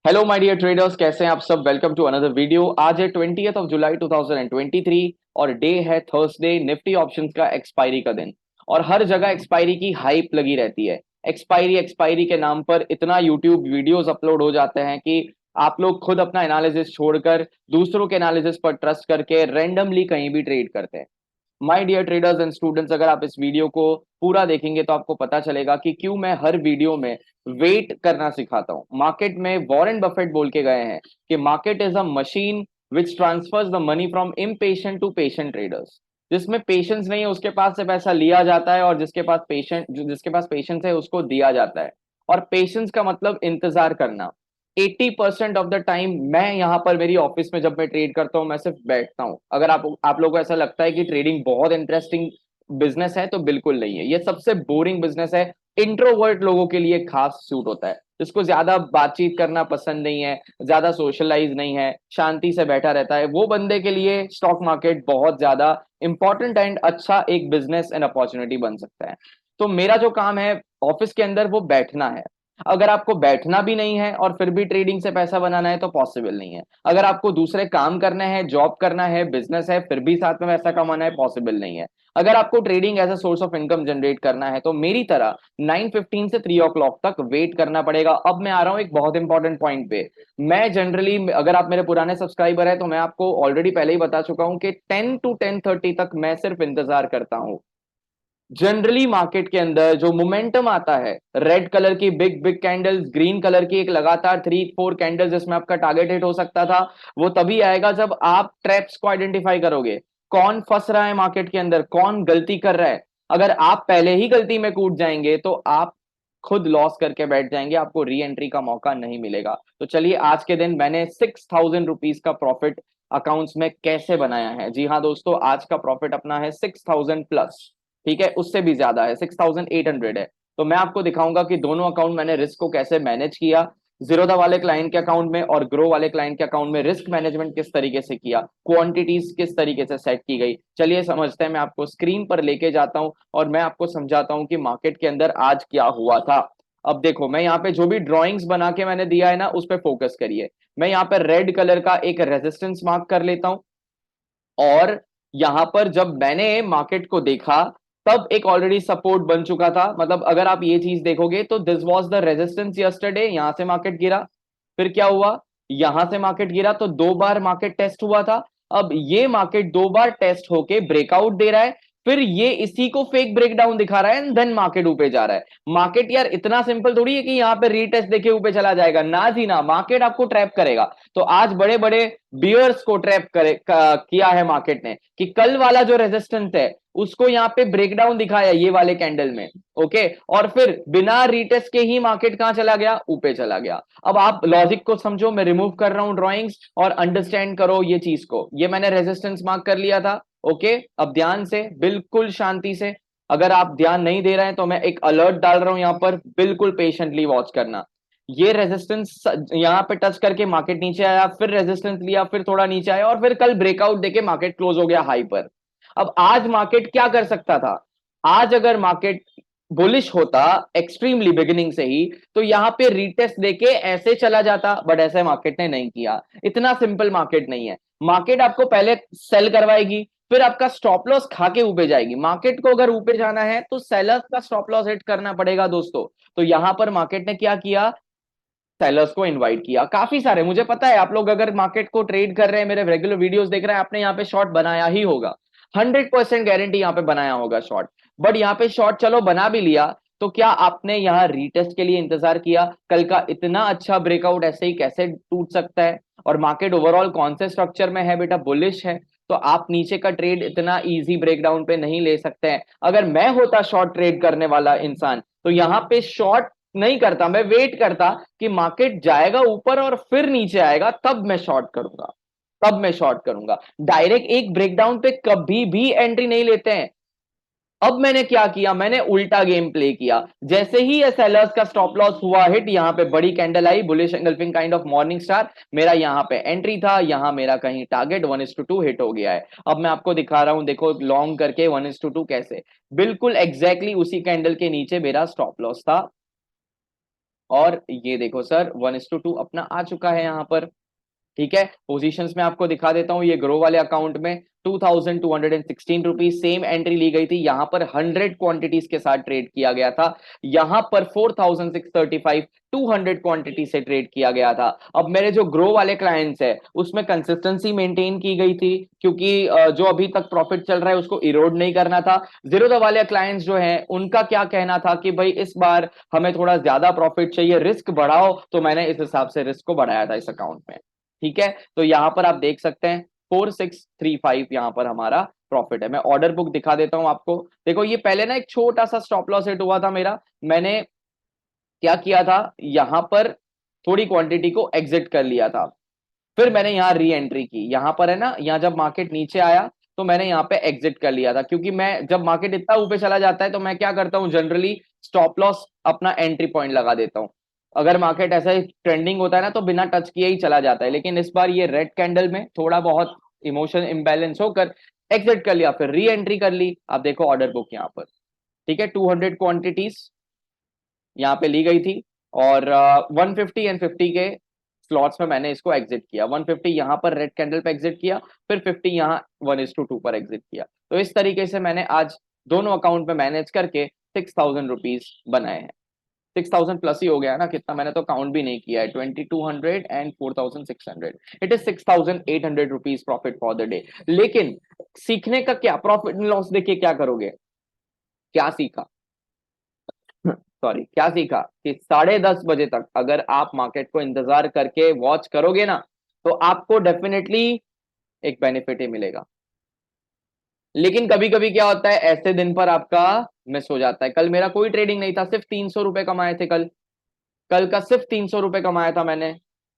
Hello my dear traders, कैसे हैं आप सब। Welcome to another video. आज है 20th ऑफ जुलाई 2023 और डे है थर्सडे। निफ्टी ऑप्शंस का एक्सपायरी का दिन और हर जगह एक्सपायरी की हाइप लगी रहती है। एक्सपायरी एक्सपायरी के नाम पर इतना यूट्यूब वीडियोस अपलोड हो जाते हैं कि आप लोग खुद अपना एनालिसिस छोड़कर दूसरों के एनालिसिस पर ट्रस्ट करके रैंडमली कहीं भी ट्रेड करते हैं। My dear traders and students, अगर आप इस वीडियो को पूरा देखेंगे तो आपको पता चलेगा कि क्यों मैं हर वीडियो में वेट करना सिखाता हूं। मार्केट में वॉरेन बफेट बोल के गए हैं कि market is a machine which transfers the money from impatient to patient traders. जिसमें पेशेंस नहीं है उसके पास से पैसा लिया जाता है और जिसके पास पेशेंस है उसको दिया जाता है। और पेशेंस का मतलब इंतजार करना। 80% ऑफ द टाइम मैं यहाँ पर मेरी ऑफिस में जब मैं ट्रेड करता हूँ मैं सिर्फ बैठता हूँ। अगर आप लोगों को ऐसा लगता है कि ट्रेडिंग बहुत इंटरेस्टिंग बिजनेस है तो बिल्कुल नहीं है, ये सबसे बोरिंग बिजनेस है। इंट्रोवर्ट लोगों के लिए खास सूट होता है, जिसको ज्यादा बातचीत करना पसंद नहीं है, ज्यादा सोशलाइज नहीं है, शांति से बैठा रहता है, वो बंदे के लिए स्टॉक मार्केट बहुत ज्यादा इंपॉर्टेंट एंड अच्छा एक बिजनेस एंड अपॉर्चुनिटी बन सकता है। तो मेरा जो काम है ऑफिस के अंदर वो बैठना है। अगर आपको बैठना भी नहीं है और फिर भी ट्रेडिंग से पैसा बनाना है तो पॉसिबल नहीं है। अगर आपको दूसरे काम करने हैं, जॉब करना है, बिजनेस है, फिर भी साथ में पैसा कमाना है, पॉसिबल नहीं है। अगर आपको trading as a source of income generate करना है तो मेरी तरह 9:15 से 3 o'clock तक वेट करना पड़ेगा। अब मैं आ रहा हूं एक बहुत इंपॉर्टेंट पॉइंट पे। मैं जनरली, अगर आप मेरे पुराने सब्सक्राइबर है तो मैं आपको ऑलरेडी पहले ही बता चुका हूं कि 10 to 10:30 तक मैं सिर्फ इंतजार करता हूं। जनरली मार्केट के अंदर जो मोमेंटम आता है, रेड कलर की big big candles, green colour की एक लगातार 3-4 कैंडल्स जिसमें आपका टारगेट हिट हो सकता था, वो तभी आएगा जब आप ट्रैप्स को आइडेंटिफाई करोगे। कौन फंस रहा है मार्केट के अंदर, कौन गलती कर रहा है। अगर आप पहले ही गलती में कूद जाएंगे तो आप खुद लॉस करके बैठ जाएंगे, आपको री एंट्री का मौका नहीं मिलेगा। तो चलिए, आज के दिन मैंने 6,000 रुपीज का प्रॉफिट अकाउंट्स में कैसे बनाया है। जी हाँ दोस्तों, आज का प्रॉफिट अपना है 6,000 प्लस। ठीक है, उससे भी ज्यादा है, 6,800 है। तो मैं आपको दिखाऊंगा कि दोनों अकाउंट मैंने रिस्क को कैसे मैनेज किया। जीरोधा वाले क्लाइंट के अकाउंट में और ग्रो वाले क्लाइंट के अकाउंट में रिस्क मैनेजमेंट किस तरीके से किया, क्वांटिटीज किस तरीके से सेट की गई। चलिए समझते हैं, मैं आपको स्क्रीन पर लेके जाता हूं और मैं आपको समझाता हूं कि मार्केट के अंदर आज क्या हुआ था। अब देखो, मैं यहाँ पे जो भी ड्रॉइंग्स बना के मैंने दिया है ना, उस पर फोकस करिए। मैं यहाँ पे रेड कलर का एक रेजिस्टेंस मार्क कर लेता हूं और यहां पर जब मैंने मार्केट को देखा तब एक ऑलरेडी सपोर्ट बन चुका था। मतलब अगर आप ये चीज देखोगे तो this was the resistance yesterday. यहां से मार्केट गिरा, फिर क्या हुआ, यहां से मार्केट गिरा, तो दो बार मार्केट टेस्ट हुआ था। अब ये मार्केट दो बार टेस्ट होके ब्रेकआउट दे रहा है, फिर ये इसी को फेक ब्रेकडाउन दिखा रहा है एंड देन मार्केट ऊपर जा रहा है। मार्केट यार इतना सिंपल थोड़ी है कि यहाँ पे रीटेस्ट देखे ऊपर चला जाएगा, ना जी ना, मार्केट आपको ट्रैप करेगा। तो आज बड़े बड़े बियर्स को ट्रैप किया है मार्केट ने कि कल वाला जो रेजिस्टेंस है उसको यहाँ पे ब्रेकडाउन दिखाया ये वाले कैंडल में। ओके, और फिर बिना रीटेस्ट के ही मार्केट कहां चला गया, ऊपर चला गया। अब आप लॉजिक को समझो, मैं रिमूव कर रहा हूं ड्रॉइंग्स और अंडरस्टैंड करो ये चीज को। ये मैंने रेजिस्टेंस मार्क कर लिया था। ओके, अब ध्यान से, बिल्कुल शांति से, अगर आप ध्यान नहीं दे रहे हैं तो मैं एक अलर्ट डाल रहा हूं यहां पर, बिल्कुल पेशेंटली वॉच करना। ये रेजिस्टेंस यहां पे टच करके मार्केट नीचे आया, फिर रेजिस्टेंस लिया, फिर थोड़ा नीचे आया और फिर कल ब्रेकआउट देके मार्केट क्लोज हो गया हाई पर। अब आज मार्केट क्या कर सकता था, आज अगर मार्केट बुलिश होता एक्सट्रीमली बिगिनिंग से ही तो यहां पे रीटेस्ट देके ऐसे चला जाता, बट ऐसे मार्केट ने नहीं किया। इतना सिंपल मार्केट नहीं है। मार्केट आपको पहले सेल करवाएगी, फिर आपका स्टॉप लॉस खा के ऊपर जाएगी। मार्केट को अगर ऊपर जाना है तो सेलर्स का स्टॉप लॉस हिट करना पड़ेगा दोस्तों। तो यहां पर मार्केट ने क्या किया, सेलर्स को इनवाइट किया। काफी सारे, मुझे पता है आप लोग अगर मार्केट को ट्रेड कर रहे हैं, मेरे रेगुलर वीडियोस देख रहे हैं, आपने यहाँ पे शॉर्ट बनाया ही होगा। 100% गारंटी यहाँ पे बनाया होगा शॉर्ट। बट यहाँ पे शॉर्ट चलो बना भी लिया, तो क्या आपने यहाँ रीटेस्ट के लिए इंतजार किया? कल का इतना अच्छा ब्रेकआउट ऐसे ही कैसे टूट सकता है? और मार्केट ओवरऑल कौन से स्ट्रक्चर में है बेटा, बुलिश है। तो आप नीचे का ट्रेड इतना इजी ब्रेकडाउन पे नहीं ले सकते हैं। अगर मैं होता शॉर्ट ट्रेड करने वाला इंसान तो यहाँ पे शॉर्ट नहीं करता, मैं वेट करता कि मार्केट जाएगा ऊपर और फिर नीचे आएगा, तब मैं शॉर्ट करूंगा। तब मैं शॉर्ट करूंगा। डायरेक्ट एक ब्रेकडाउन पे कभी भी एंट्री नहीं लेते हैं। अब मैंने क्या किया, मैंने उल्टा गेम प्ले किया। जैसे ही ये सेलर्स का स्टॉप लॉस हुआ हिट, यहां पे बड़ी candle I, bullish engulfing kind of morning star, मेरा यहां पे एंट्री था, यहां मेरा कहीं टारगेट 1:2 हिट हो गया है। अब मैं आपको दिखा रहा हूं, देखो लॉन्ग करके 1:2 कैसे, बिल्कुल एग्जैक्टली उसी कैंडल के नीचे मेरा स्टॉप लॉस था। और ये देखो सर 1:2 अपना आ चुका है यहाँ पर। ठीक है, पोजीशंस में आपको दिखा देता हूं। ये ग्रो वाले अकाउंट में 2216 रुपीज सेम एंट्री ली गई थी। यहां पर 100 क्वांटिटीज के साथ ट्रेड किया गया था। यहां पर 4635 200 क्वांटिटी से ट्रेड किया गया था। अब मेरे जो ग्रो वाले क्लाइंट्स है उसमें कंसिस्टेंसी मेंटेन की गई थी, क्योंकि जो अभी तक प्रॉफिट चल रहा है उसको इरोड नहीं करना था। जीरो वाले क्लाइंट्स जो हैं उनका क्या कहना था कि भाई इस बार हमें थोड़ा ज्यादा प्रॉफिट चाहिए, रिस्क बढ़ाओ, तो मैंने इस हिसाब से रिस्क को बढ़ाया था इस अकाउंट में। ठीक है, तो यहां पर आप देख सकते हैं 4635 यहां पर हमारा प्रॉफिट है। मैं ऑर्डर बुक दिखा देता हूं आपको। देखो ये पहले ना एक छोटा सा स्टॉप लॉस हिट हुआ था मेरा। मैंने क्या किया था, यहां पर थोड़ी क्वांटिटी को एग्जिट कर लिया था। फिर मैंने यहाँ री एंट्री की। यहां पर है ना, यहाँ जब मार्केट नीचे आया तो मैंने यहाँ पे एग्जिट कर लिया था, क्योंकि मैं जब मार्केट इतना ऊपर चला जाता है तो मैं क्या करता हूँ, जनरली स्टॉप लॉस अपना एंट्री पॉइंट लगा देता हूँ। अगर मार्केट ऐसा ही ट्रेंडिंग होता है ना तो बिना टच किए ही चला जाता है, लेकिन इस बार ये रेड कैंडल में थोड़ा बहुत इमोशन इम्बैलेंस होकर एग्जिट कर लिया, फिर री एंट्री कर ली। आप देखो ऑर्डर बुक यहाँ पर। ठीक है, 200 क्वांटिटीज यहाँ पे ली गई थी, और 150 एंड 50 के स्लॉट्स में मैंने इसको एग्जिट किया। 150 यहाँ पर रेड कैंडल पे एग्जिट किया, फिर 50 यहाँ 1:2 पर एग्जिट किया। तो इस तरीके से मैंने आज दोनों अकाउंट में मैनेज करके 6000 रुपीज बनाए हैं। 6000 प्लस ही हो गया ना, कितना मैंने तो काउंट भी नहीं किया है। 2200 and 4600, it is 6800 rupees profit for the day. लेकिन सीखने का क्या, प्रॉफिट लॉस देखिए क्या करोगे, क्या सीखा, सॉरी क्या सीखा कि 10:30 बजे तक अगर आप मार्केट को इंतजार करके वॉच करोगे ना तो आपको डेफिनेटली एक बेनिफिट ही मिलेगा। लेकिन कभी कभी क्या होता है, ऐसे दिन पर आपका मिस हो जाता है। कल मेरा कोई ट्रेडिंग नहीं था, सिर्फ 300 रुपए कमाए थे कल। कल का सिर्फ 300 रुपए कमाया था मैंने,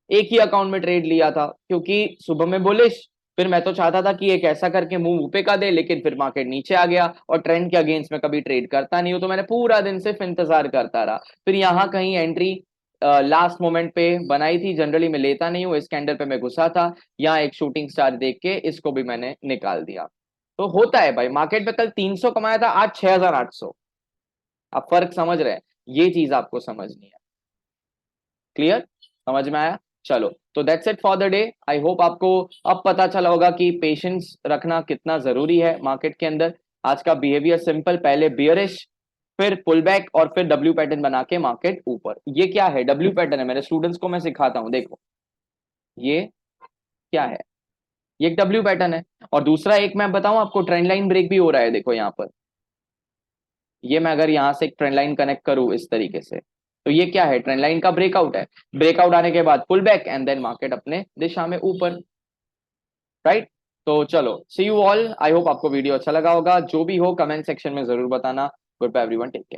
एक ही अकाउंट में ट्रेड लिया था, क्योंकि सुबह में बुलिश, फिर मैं तो चाहता था कि एक ऐसा करके मुंह ऊपर का दे, लेकिन फिर मार्केट नीचे आ गया, और ट्रेंड के अगेंस्ट में कभी ट्रेड करता नहीं हूं, तो मैंने पूरा दिन सिर्फ इंतजार करता रहा। फिर यहां कहीं एंट्री लास्ट मोमेंट पे बनाई थी। जनरली मैं लेता नहीं हूं, इस कैंडल पे मैं घुसा था, यहाँ एक शूटिंग स्टार देख के इसको भी मैंने निकाल दिया। तो होता है भाई, मार्केट में कल 300 कमाया था, आज 6800। आप फर्क समझ रहे हैं, ये चीज आपको समझनी है। क्लियर, समझ में आया? चलो, तो that's it for the day. I hope आपको अब पता चला होगा कि पेशेंस रखना कितना जरूरी है मार्केट के अंदर। आज का बिहेवियर सिंपल, पहले बियरिश, फिर पुल बैक, और फिर डब्ल्यू पैटर्न बना के मार्केट ऊपर। ये क्या है, डब्ल्यू पैटर्न है, मेरे स्टूडेंट्स को मैं सिखाता हूं। देखो ये क्या है, ये एक डब्ल्यू पैटर्न है। और दूसरा एक मैं बताऊं आपको, ट्रेंड लाइन ब्रेक भी हो रहा है। देखो यहाँ पर, ये मैं अगर यहां से एक ट्रेंड लाइन कनेक्ट करूं इस तरीके से, तो ये क्या है, ट्रेंड लाइन का ब्रेकआउट है। ब्रेकआउट आने के बाद pull back, and then market अपने दिशा में ऊपर। राइट, तो चलो, see you all. I hope आपको वीडियो अच्छा लगा होगा। जो भी हो कमेंट सेक्शन में जरूर बताना। Goodbye everyone, take care.